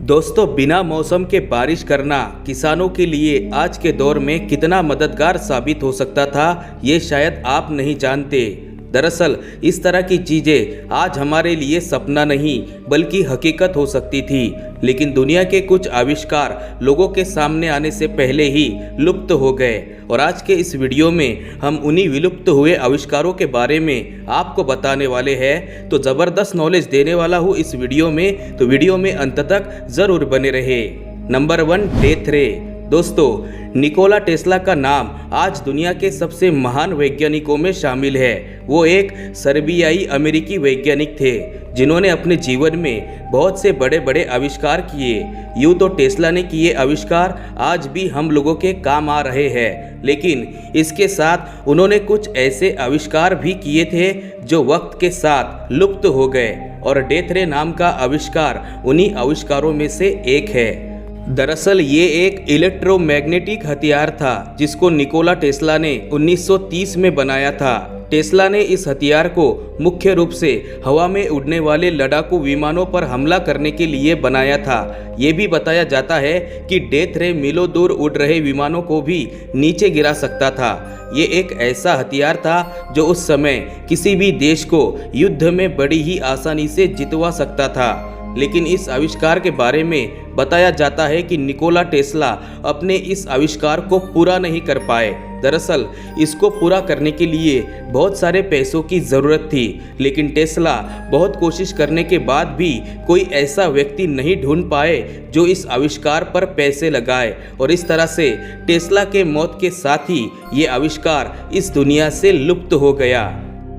दोस्तों, बिना मौसम के बारिश करना किसानों के लिए आज के दौर में कितना मददगार साबित हो सकता था, ये शायद आप नहीं जानते। दरअसल इस तरह की चीज़ें आज हमारे लिए सपना नहीं बल्कि हकीकत हो सकती थी, लेकिन दुनिया के कुछ आविष्कार लोगों के सामने आने से पहले ही लुप्त हो गए। और आज के इस वीडियो में हम उन्हीं विलुप्त हुए आविष्कारों के बारे में आपको बताने वाले हैं। तो ज़बरदस्त नॉलेज देने वाला हूँ इस वीडियो में, तो वीडियो में अंत तक ज़रूर बने रहे। नंबर 1, डेथ रे। दोस्तों, निकोला टेस्ला का नाम आज दुनिया के सबसे महान वैज्ञानिकों में शामिल है। वो एक सर्बियाई अमेरिकी वैज्ञानिक थे जिन्होंने अपने जीवन में बहुत से बड़े बड़े आविष्कार किए। यूँ तो टेस्ला ने किए आविष्कार आज भी हम लोगों के काम आ रहे हैं, लेकिन इसके साथ उन्होंने कुछ ऐसे आविष्कार भी किए थे जो वक्त के साथ लुप्त हो गए, और डेथ रे नाम का आविष्कार उन्हीं आविष्कारों में से एक है। दरअसल ये एक इलेक्ट्रोमैग्नेटिक हथियार था जिसको निकोला टेस्ला ने 1930 में बनाया था। टेस्ला ने इस हथियार को मुख्य रूप से हवा में उड़ने वाले लड़ाकू विमानों पर हमला करने के लिए बनाया था। ये भी बताया जाता है कि डेथ रे मीलों दूर उड़ रहे विमानों को भी नीचे गिरा सकता था। ये एक ऐसा हथियार था जो उस समय किसी भी देश को युद्ध में बड़ी ही आसानी से जितवा सकता था। लेकिन इस आविष्कार के बारे में बताया जाता है कि निकोला टेस्ला अपने इस आविष्कार को पूरा नहीं कर पाए। दरअसल इसको पूरा करने के लिए बहुत सारे पैसों की ज़रूरत थी, लेकिन टेस्ला बहुत कोशिश करने के बाद भी कोई ऐसा व्यक्ति नहीं ढूंढ पाए जो इस आविष्कार पर पैसे लगाए, और इस तरह से टेस्ला के मौत के साथ ही ये आविष्कार इस दुनिया से लुप्त हो गया।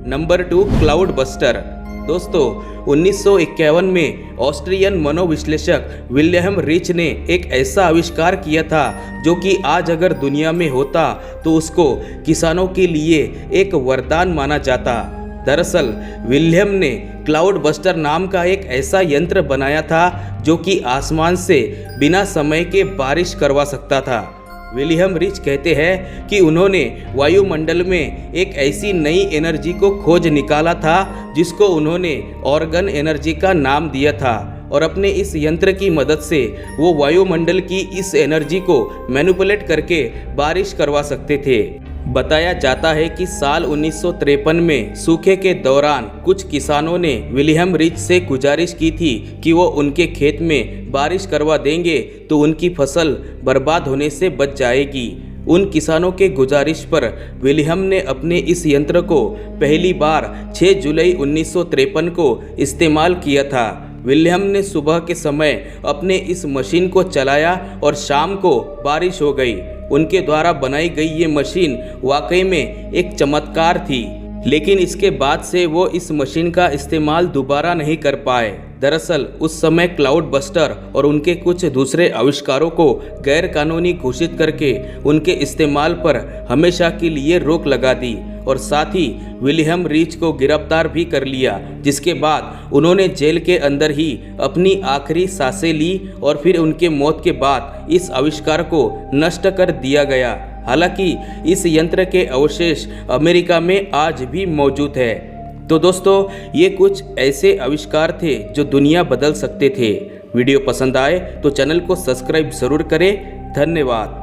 Number 2, cloud buster. दोस्तों, 1951 में ऑस्ट्रियन मनोविश्लेषक विलियम रिच ने एक ऐसा आविष्कार किया था जो कि आज अगर दुनिया में होता तो उसको किसानों के लिए एक वरदान माना जाता। दरअसल विलियम ने क्लाउड बस्टर नाम का एक ऐसा यंत्र बनाया था जो कि आसमान से बिना समय के बारिश करवा सकता था। विलियम रिच कहते हैं कि उन्होंने वायुमंडल में एक ऐसी नई एनर्जी को खोज निकाला था जिसको उन्होंने ऑर्गन एनर्जी का नाम दिया था, और अपने इस यंत्र की मदद से वो वायुमंडल की इस एनर्जी को मैनिपुलेट करके बारिश करवा सकते थे। बताया जाता है कि साल 1953 में सूखे के दौरान कुछ किसानों ने विलियम रिच से गुजारिश की थी कि वो उनके खेत में बारिश करवा देंगे तो उनकी फसल बर्बाद होने से बच जाएगी। उन किसानों के गुजारिश पर विलियम ने अपने इस यंत्र को पहली बार 6 जुलाई 1953 को इस्तेमाल किया था। विलियम ने सुबह के समय अपने इस मशीन को चलाया और शाम को बारिश हो गई। उनके द्वारा बनाई गई ये मशीन वाकई में एक चमत्कार थी, लेकिन इसके बाद से वो इस मशीन का इस्तेमाल दोबारा नहीं कर पाए। दरअसल उस समय क्लाउड बस्टर और उनके कुछ दूसरे आविष्कारों को गैर कानूनी घोषित करके उनके इस्तेमाल पर हमेशा के लिए रोक लगा दी, और साथ ही विलियम रिच को गिरफ्तार भी कर लिया, जिसके बाद उन्होंने जेल के अंदर ही अपनी आखिरी सांसें ली, और फिर उनके मौत के बाद इस आविष्कार को नष्ट कर दिया गया। हालांकि इस यंत्र के अवशेष अमेरिका में आज भी मौजूद है। तो दोस्तों, ये कुछ ऐसे आविष्कार थे जो दुनिया बदल सकते थे। वीडियो पसंद आए तो चैनल को सब्सक्राइब ज़रूर करें। धन्यवाद।